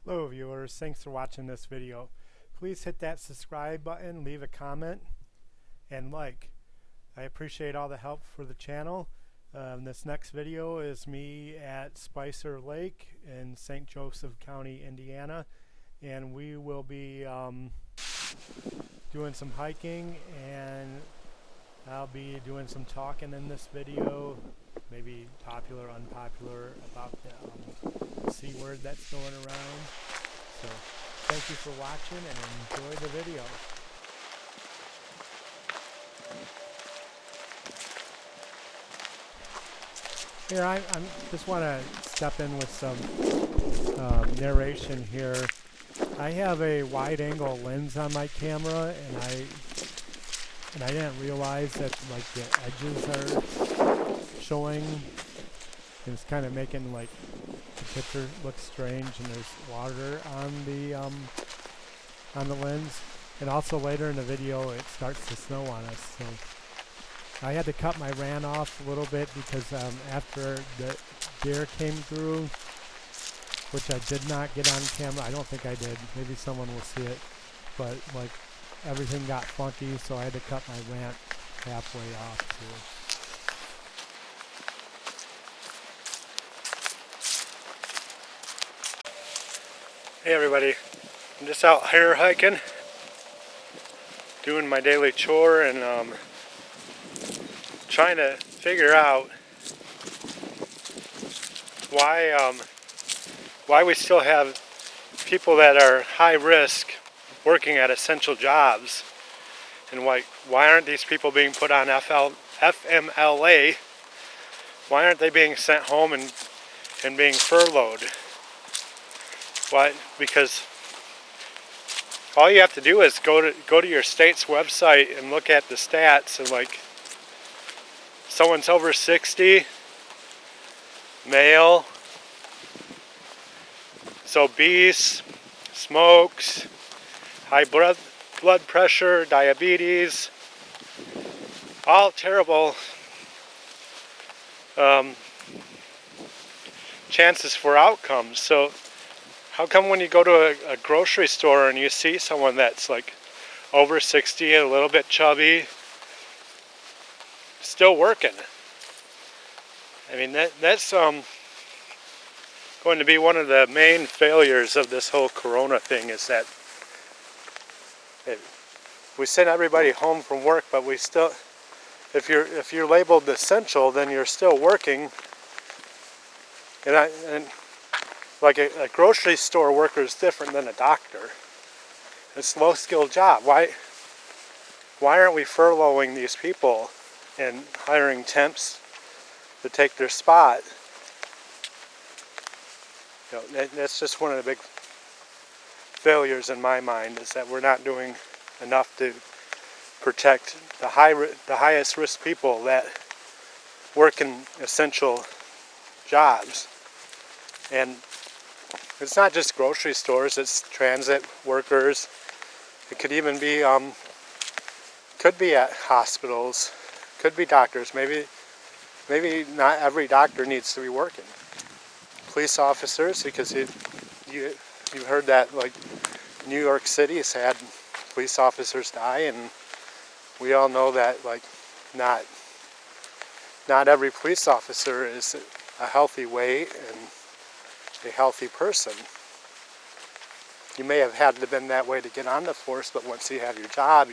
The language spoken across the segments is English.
Hello viewers, thanks for watching this video. Please hit that subscribe button, leave a comment, and like. I appreciate all the help for the channel. This next video is me at Spicer Lake in St. Joseph County, Indiana, and we will be doing some hiking, and I'll be doing some talking in this video, maybe popular, unpopular, about the C word that's going around. So thank you for watching and enjoy the video. Here, I just want to step in with some narration here. I have a wide-angle lens on my camera, and I didn't realize that like the edges are showing, and it's kind of making like the picture look strange, and there's water on the lens. And also later in the video, it starts to snow on us. So I had to cut my ran off a little bit because after the deer came through, which I did not get on camera, I don't think I did, maybe someone will see it, but like everything got funky, so I had to cut my rant halfway off too. Hey everybody, I'm just out here hiking, doing my daily chore, and trying to figure out why we still have people that are high risk working at essential jobs, and why aren't these people being put on FMLA? Why aren't they being sent home and being furloughed? Why? Because all you have to do is go to your state's website and look at the stats, and like someone's over 60, male, is obese, smokes, high blood pressure, diabetes, all terrible chances for outcomes. So how come when you go to a grocery store and you see someone that's like over 60 and a little bit chubby, still working? I mean, that's going to be one of the main failures of this whole corona thing, is that we send everybody home from work, but we still, if you're labeled essential, then you're still working. And like a grocery store worker is different than a doctor. It's a low-skilled job. Why aren't we furloughing these people and hiring temps to take their spot? You know, that's just one of the big failures in my mind, is that we're not doing enough to protect the highest risk people that work in essential jobs. And it's not just grocery stores, it's transit workers. It could even be could be at hospitals, could be doctors. Maybe not every doctor needs to be working. Police officers, because you heard that like New York City has had police officers die, and we all know that like not every police officer is a healthy weight and a healthy person. You may have had to been that way to get on the force, but once you have your job,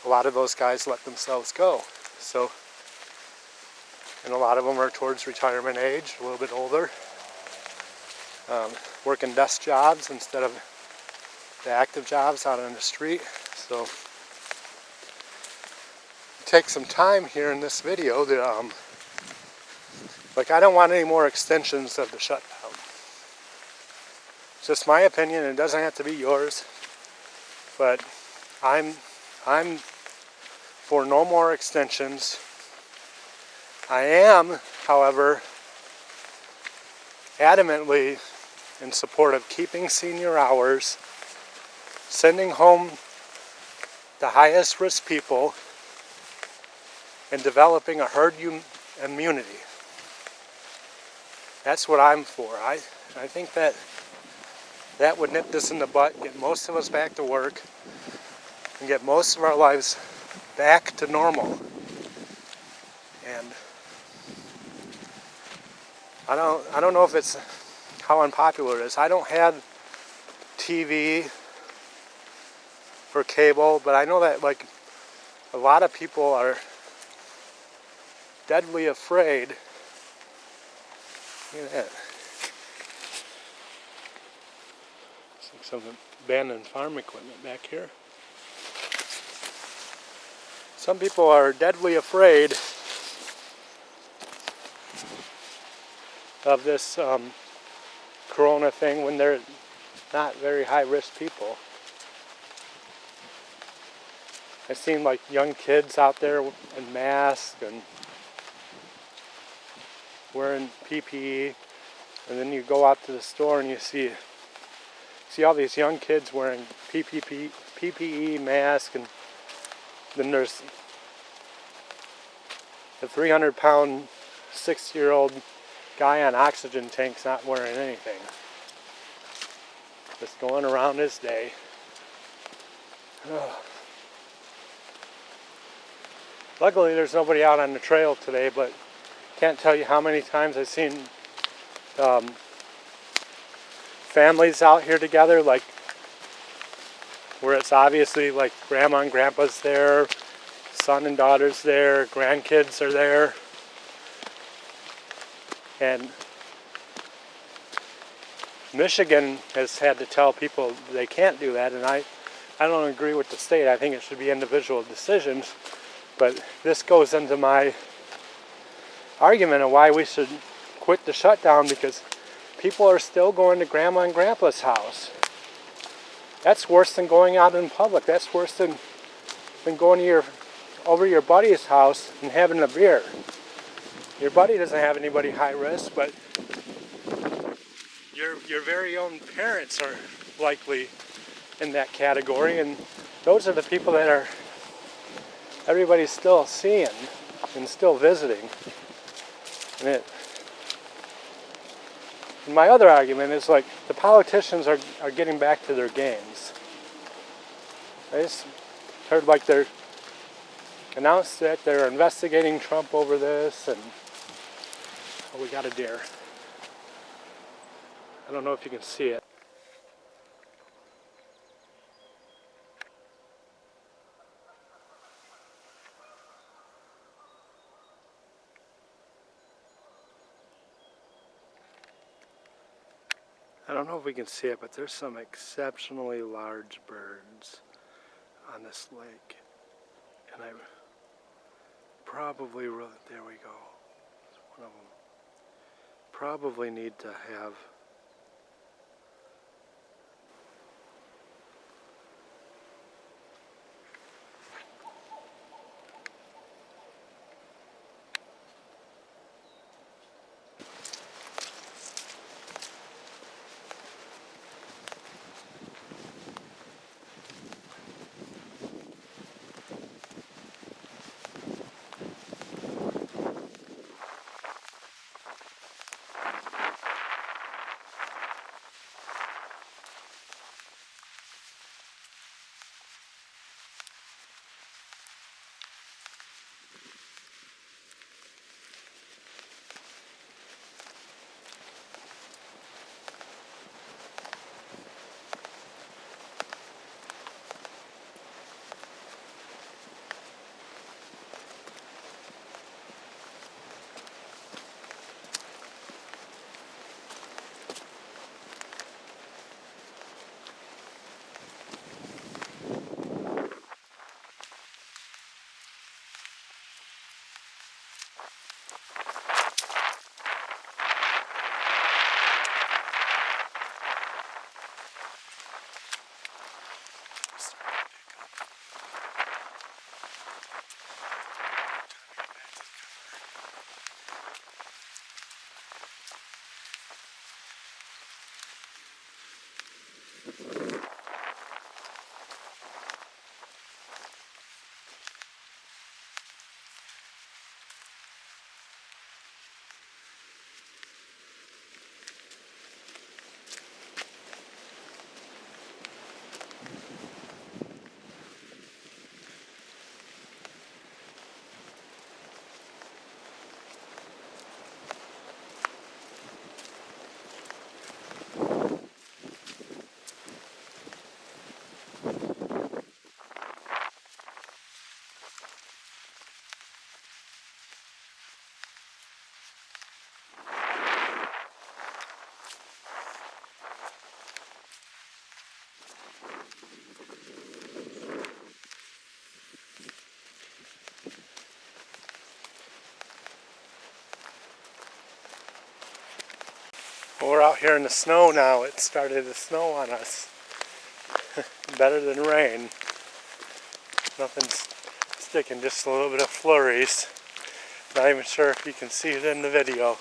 a lot of those guys let themselves go. So, and a lot of them are towards retirement age, a little bit older, working desk jobs instead of the active jobs out on the street. So take some time here in this video to like, I don't want any more extensions of the shutdown. It's just my opinion, and it doesn't have to be yours, but I'm for no more extensions. I am, however, adamantly in support of keeping senior hours, sending home the highest risk people, and developing a herd immunity. That's what I'm for. I think that That would nip this in the butt, get most of us back to work, and get most of our lives back to normal. And I don't know if it's how unpopular it is. I don't have TV or cable, but I know that like a lot of people are deadly afraid. Look at that. It's like some abandoned farm equipment back here. Some people are deadly afraid of this corona thing when they're not very high risk people. I've seen like young kids out there in masks and wearing PPE, and then you go out to the store and you see all these young kids wearing PPE masks, and then there's the 300-pound 6-year-old guy on oxygen tanks not wearing anything, just going around his day. Ugh. Luckily there's nobody out on the trail today, but can't tell you how many times I've seen families out here together, like where it's obviously like grandma and grandpa's there, son and daughter's there, grandkids are there. And Michigan has had to tell people they can't do that, and I don't agree with the state. I think it should be individual decisions, but this goes into my argument of why we should quit the shutdown, because people are still going to grandma and grandpa's house. That's worse than going out in public. That's worse than going to over your buddy's house and having a beer. Your buddy doesn't have anybody high risk, but your very own parents are likely in that category, and those are the people that everybody's still seeing and still visiting. And my other argument is like the politicians are getting back to their games. I just heard like they're announced that they're investigating Trump over this, and oh, we got a deer. I don't know if you can see it. I don't know if we can see it, but there's some exceptionally large birds on this lake. And I probably, there we go, there's one of them. Probably need to have we're out here in the snow now. It started to snow on us. Better than rain. Nothing's sticking, just a little bit of flurries. Not even sure if you can see it in the video.